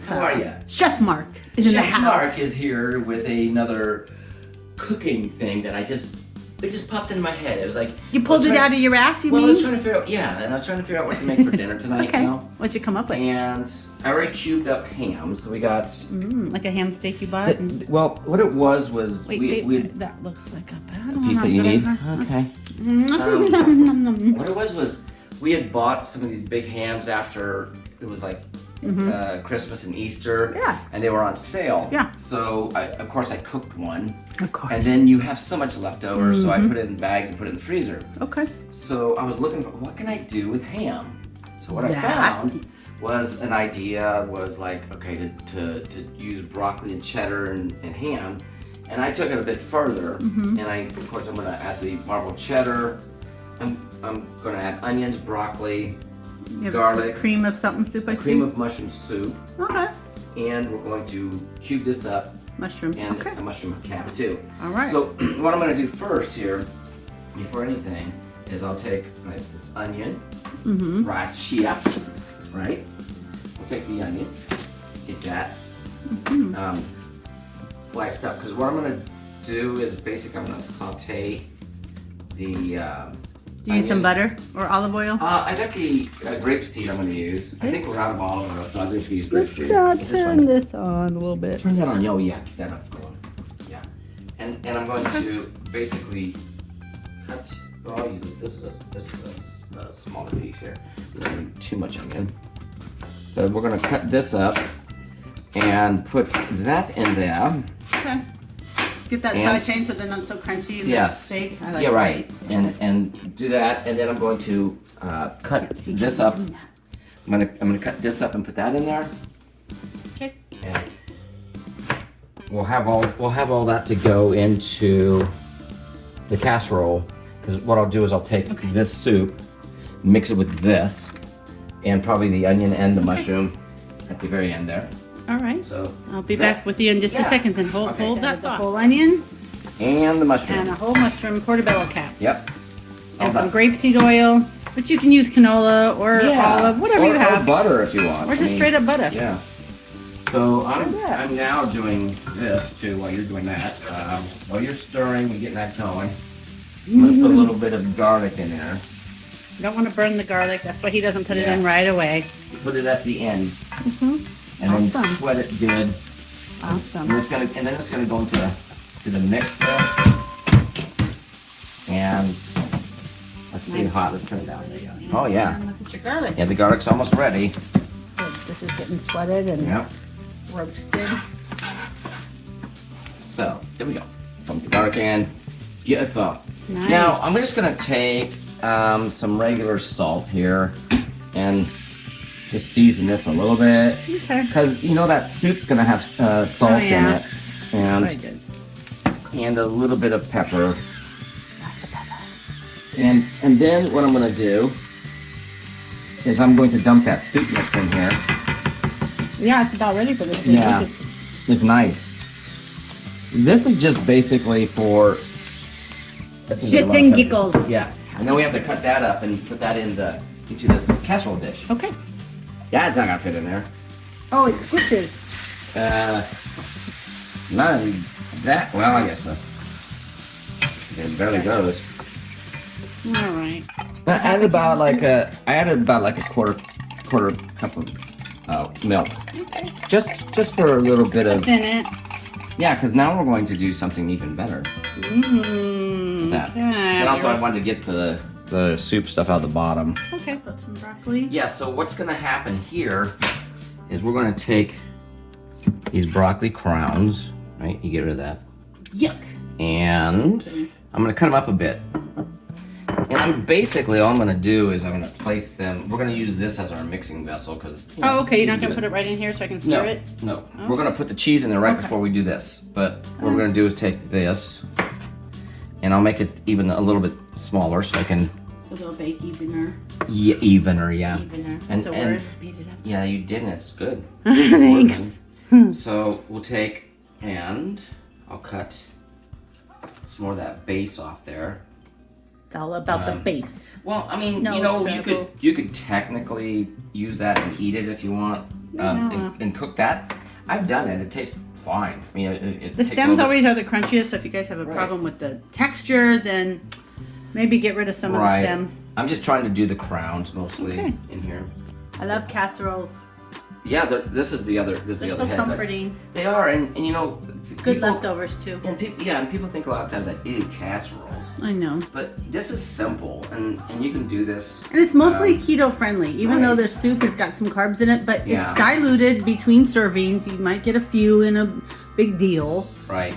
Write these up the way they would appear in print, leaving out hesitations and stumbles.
How are ya? Chef Mark is in the house. Chef Mark is here with another cooking thing that it just popped into my head. It was like You pulled it out of your ass, you well, mean? I was trying to figure out, and I was trying to figure out what to make for dinner tonight. Okay. You know? What'd you come up with? And I already cubed up ham, so we got. Like a ham steak you bought? Well, what it was Wait, that looks like a bad a piece that you need. Okay. What it was we had bought some of these big hams after it was like Christmas and Easter. Yeah. And they were on sale. Yeah. So of course I cooked one. Of course. And then you have so much left over, so I put it in bags and put it in the freezer. Okay. So I was looking for what can I do with ham. So what I Yeah. found was an idea was like okay to use broccoli and cheddar and ham. And I took it a bit further, and of course I'm gonna add the marbled cheddar. I'm gonna add onions, broccoli, You have garlic, cream of something soup, I see. cream of mushroom soup, Okay. and we're going to cube this up Mushroom. and Okay. a mushroom cap too. All right. So what I'm gonna do first here, before anything, is I'll take like this onion, right here, right? I'll take the onion, get that sliced up. Because what I'm gonna do is basically I'm gonna saute the Do you need some butter or olive oil? I got the grapeseed I'm going to use. I think we're out of olive oil, so I'm just going to use grapeseed. Turn this on a little bit. Turn that on. Oh, yeah. Keep that up going. Yeah. And I'm going to basically cut. Well, I'll use this. This is a smaller piece here. We don't need too much onion. But we're going to cut this up and put that in there. Okay. Get that And- sauteing so they're not so crunchy in Yes. the steak. I like Yeah, right. And do that, and then I'm going to cut this up. I'm gonna cut this up and put that in there. Okay. And we'll have all that to go into the casserole. Because what I'll do is I'll take this soup, mix it with this, and probably the onion and the mushroom at the very end there. All right. So I'll be back with you in just a Yeah. second. Then hold Okay. that thought. Whole onion and the mushroom. and a whole mushroom portobello cap. Yep. And some grapeseed oil, but you can use canola or olive, whatever you have. Or butter if you want. Or just straight up butter. Yeah. So I'm now doing this too while you're doing that. While you're stirring and getting that going, I'm gonna put a little bit of garlic in there. You don't want to burn the garlic. That's why he doesn't put it in right away. Put it at the end, and then Awesome. sweat it good. Awesome. And then it's gonna go into the mixer. And let's see how hot. Let's turn it down. There you go. Oh yeah. And look at your garlic. Yeah, the garlic's almost ready. Good. This is getting sweated and Yep. roasted. So there we go. Dump the garlic in. Beautiful. Nice. Now I'm just gonna take some regular salt here and just season this a little bit. Okay. Because you know that soup's gonna have salt in it, Very good. and a little bit of pepper. Lots of pepper. And then what I'm gonna do is I'm going to dump that soup mix in here. Yeah, it's about ready for this. Yeah, it's nice. This is just basically for Shits and giggles. Yeah, and then we have to cut that up and put that into this casserole dish. Okay. Yeah, it's not gonna fit in there. Oh, it squishes. Not in that. Well, I guess so. It barely goes. All right. I added about like a quarter cup of milk. Okay. Just for a little bit of. In it. Yeah, because now we're going to do something even better. With that. And also, I wanted to get the soup stuff out of the bottom. Okay, put some broccoli. Yeah, so what's going to happen here is we're going to take these broccoli crowns, right? You get rid of that. Yuck. And I'm going to cut them up a bit. And I'm basically, all I'm going to do is I'm going to place them. We're going to use this as our mixing vessel because. Oh, okay. You're not going to put it right in here so I can stir it? No. We're going to put the cheese in there right before we do this. But what we're going to do is take this, and I'll make it even a little bit smaller so I can. So they'll bake evener. Yeah, evener, yeah. Evener. That's a word. Beat it up. Yeah, you didn't. It's good. Thanks. So we'll take and I'll cut some more of that base off there. It's all about the base. Well, I mean, No you know, trouble. you could technically use that and eat it if you want, and cook that. I've done it. It tastes fine. I mean, it The takes a stems little always are the crunchiest, so if you guys have a problem with the texture, then maybe get rid of some of the stem. I'm just trying to do the crowns mostly in here. I love casseroles. Yeah, this is the other. This is They're the other so head. comforting. They are, and you know, Good people, leftovers too. And people think a lot of times like, ew, casseroles. I know. But this is simple, and you can do this. And it's mostly keto friendly, even though the soup has got some carbs in it, but it's diluted between servings. You might get a few in a big deal. Right.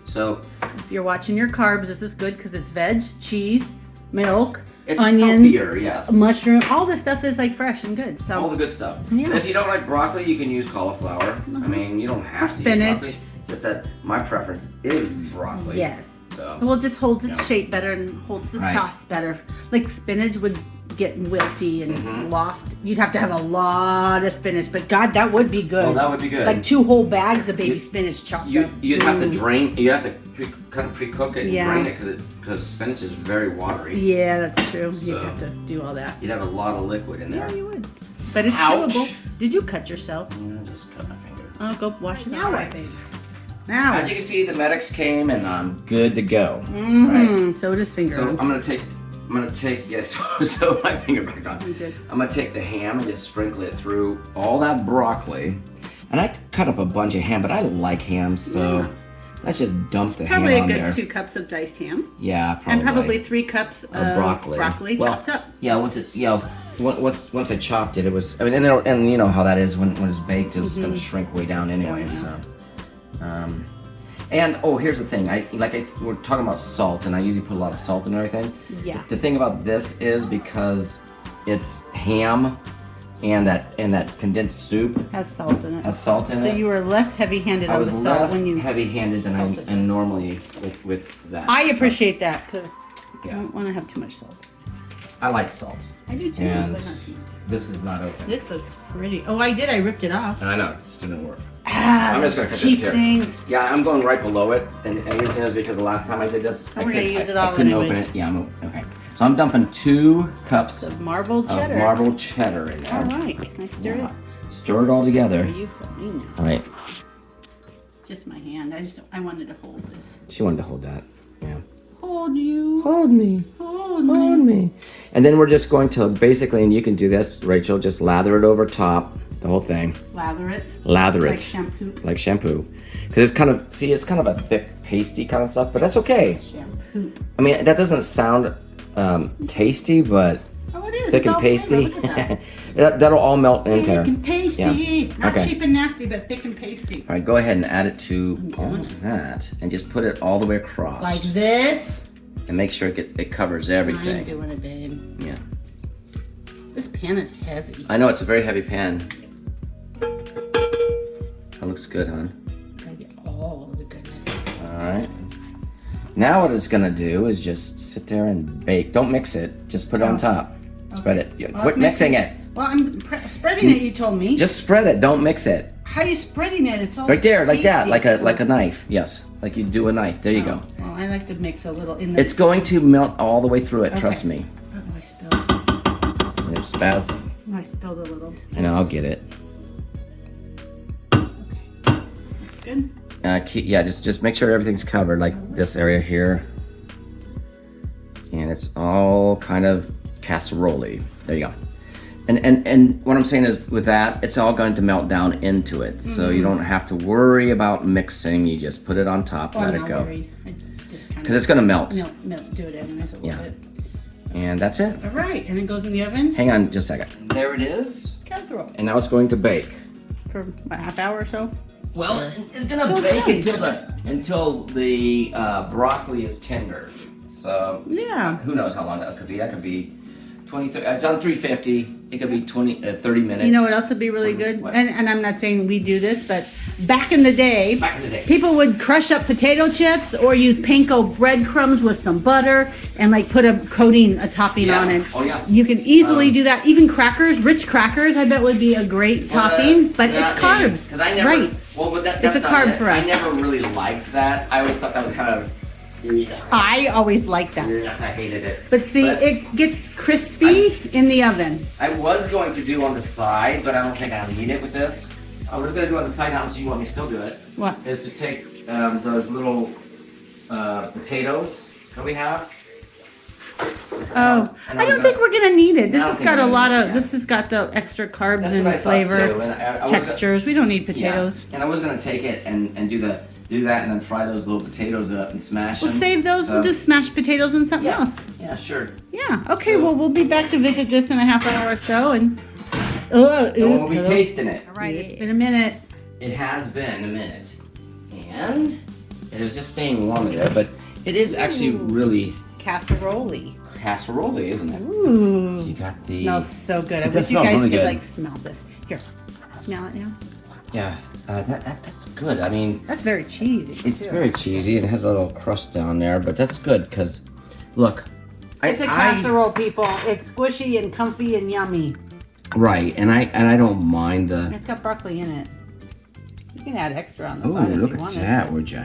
So if you're watching your carbs, this is good because it's veg, cheese, milk, it's onions, healthier, yes. mushroom. All this stuff is like fresh and good. So all the good stuff. Yeah. And if you don't like broccoli, you can use cauliflower. I mean, you don't have to spinach. use broccoli. It's just that my preference is broccoli. Yes. So. Well, it just holds its shape better and holds the sauce better. Like spinach would get wilty and lost. You'd have to have a lot of spinach, but God, that would be good. Oh, that would be good. Like 2 whole bags of baby spinach chopped up. You'd have to drain. You have to pre-cook it and drain it because spinach is very watery. Yeah, that's true. So, you'd have to do all that. You'd have a lot of liquid in there. Yeah, you would. But it's Ouch. doable. Did you cut yourself? Yeah, just cut my finger. Oh, go wash it Now out, what? baby. Now. As you can see, the medics came and I'm good to go. Right. So does finger. So I'm gonna take yes. So my finger back on. You did. I'm gonna take the ham and just sprinkle it through all that broccoli. And I cut up a bunch of ham, but I like ham, so let's just dump the Probably ham on a good there. 2 cups of diced ham. Yeah, probably. And probably 3 cups of broccoli chopped up. Yeah, once I chopped it, it was. I mean, and you know how that is when it's baked, it's gonna shrink way down anyway. So. And here's the thing. We're talking about salt, and I usually put a lot of salt in everything. Yeah. The thing about this is because it's ham, and that condensed soup Has salt in it. has salt in So it. you were less heavy-handed I on was the less salt when you. heavy-handed than I salted am this. normally with that. I So, appreciate that because I don't want to have too much salt. I like salt. I do too, And but not too much. this is not open. This looks pretty. Oh, I did. I ripped it off. I know, it still didn't work. Ah, I'm just gonna cut cheap this here. things. Yeah, I'm going right below it, and the reason is because the last time I did this, Oh, we're gonna use it I all couldn't anyways. open it. Yeah, okay. So I'm dumping 2 cups Of marbled of cheddar. marbled cheddar in there. All right. Can I stir it? Stir it all together. Are you filming now? All right. Just my hand. I wanted to hold this. She wanted to hold that. Yeah. Hold you. Hold me. Hold Hold me. And then we're just going to basically, and you can do this, Rachel, just lather it over top, the whole thing. Lather it. Lather Like it. shampoo. Like shampoo. Because it's kind of a thick, pasty kind of stuff, but that's okay. Shampoo. I mean, that doesn't sound tasty, but Oh, it is. thick It's and all pasty. flavor. Look at that. That'll all melt into Thick there. and pasty. Yeah. Not Okay. cheap and nasty, but thick and pasty. All right, go ahead and add it to all of that, and just put it all the way across, Like this. and make sure it covers I'm everything. doing it, babe. Yeah, This pan is heavy. I know it's a very heavy pan. That looks good, hon. Gotta get all the goodness. All right. Now what it's gonna do is just sit there and bake. Don't mix it. Just put it on top. Spread it. Yeah, Well, quit it's mixing it. Well, I'm spreading it. You told me. Just spread it. Don't mix it. How are you spreading it? It's all Right there, like that, pasty. like a knife. Yes, like you do a knife. There you go. Well, I like to mix a little in the. It's going to melt all the way through it. Trust Okay. me. Oh, I spilled. It's spazzing. Oh, I spilled a little. I know. I'll get it. That's good. Yeah, just make sure everything's covered, like this area here. And it's all kind of casserole. There you go. And what I'm saying is with that, it's all going to melt down into it. So you don't have to worry about mixing. You just put it on top, Well, let I'm it not go. worried. I just kind Because it's going to melt. do it anyways a little Yeah. bit. And that's it. All right, and it goes in the oven. Hang on just a second. There it is. Casserole And now it's going to bake. for a half hour or so. Well, it's gonna So bake it's until the broccoli is tender. So Yeah. who knows how long that could be? That could be 20. It's on 350. It could be 30 minutes. You know what else would be really good? What? And I'm not saying we do this, but back in the day, people would crush up potato chips or use panko breadcrumbs with some butter and like put a topping Yeah. on it. Oh, yeah. You can easily do that. Even crackers, rich crackers, I bet would be a great topping, but it's carbs. Because I never. Right. Well, but It's a that's carb not it. for us. I never really liked that. I always thought that was kind of I always like that. Yes, I hated it. But see, it gets crispy in the oven. I was going to do on the side, but I don't think I need it with this. I was going to do on the side now, so you want me to still do it. What? Is to take those little potatoes that we have. Oh, And I don't think we're gonna need it. This I don't has think got we're a gonna lot need it, of, yeah. this has got the extra carbs That's and what I thought, flavor, too. And I was gonna- textures. We don't need potatoes. Yeah. And I was gonna take it and do that and then fry those little potatoes up and smash We'll them. save those. We'll So- just smash potatoes and something Yeah. else. Yeah, sure. Yeah. Okay. So- Well, we'll be back to visit this in a half hour or so, and And we'll be tasting it. All right. It's been a minute. It has been a minute, and it was just staying warm there, but it is actually really Casserole. casserole, isn't it? Ooh. You got the Smells so good. I It wish does you smell guys really could good. like smell this. Here, smell it now. yeah. That's good. I mean, That's very cheesy. it's too. very cheesy and it has a little crust down there, but that's good because, look, It's a casserole, people. It's squishy and comfy and yummy. Right, and I don't mind the. It's got broccoli in it. You can add extra on the Oh, side if look you at want that, would ya?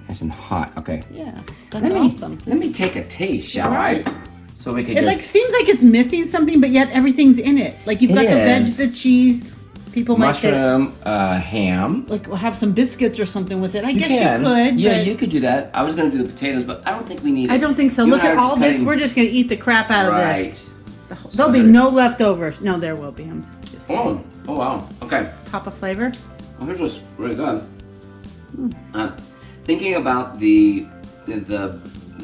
Nice and hot. Okay. Yeah, that's Let me awesome. let me take a taste, shall Right. I? So we can It just. like seems like it's missing something, but yet everything's in it. Like you've It got the veg, is. the cheese. People might say, mushroom, ham. like, we'll have some biscuits or something with it. I You guess can. you could. Yeah, but you could do that. I was gonna do the potatoes, but I don't think we need it. I don't think so. You Look and I at are all just this. cutting- We're just gonna eat the crap out of Right. this. There'll be no leftovers. No, there will be. I'm just kidding. Oh wow. Okay. Pop a flavor. Well, here's what's really good. Thinking about the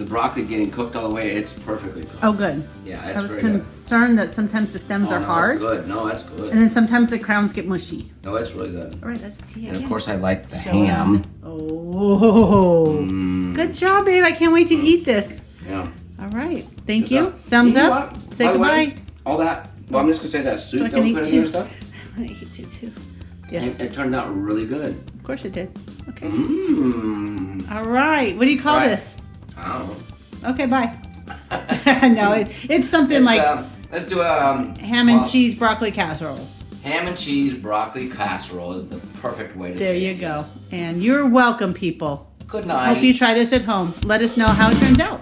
broccoli getting cooked all the way, it's perfectly cooked. Oh, good. Yeah, I it's was very good. concerned that sometimes the stems Oh, are no, hard, That's good. No, that's good. and then sometimes the crowns get mushy. No, it's really good. All right, let's see And again. of course, I like the Show ham. it. Oh, good job, babe. I can't wait to eat this. Yeah. All right, thank Good you. stuff. Thumbs You know up. what? Say By the way, goodbye. all that. Well, I'm just gonna say that soup So I that can we eat put in there too. and stuff. I'm gonna eat it too. Yes, It turned out really good. of course it did. Okay. Mmm. All right. What do you call Right. this? I don't know. Okay, bye. No, it's something It's, like let's do a ham and cheese broccoli casserole. ham and cheese broccoli casserole is the perfect way to There say you it, go. yes. And you're welcome, people. Good night. Hope you try this at home. Let us know how it turns out.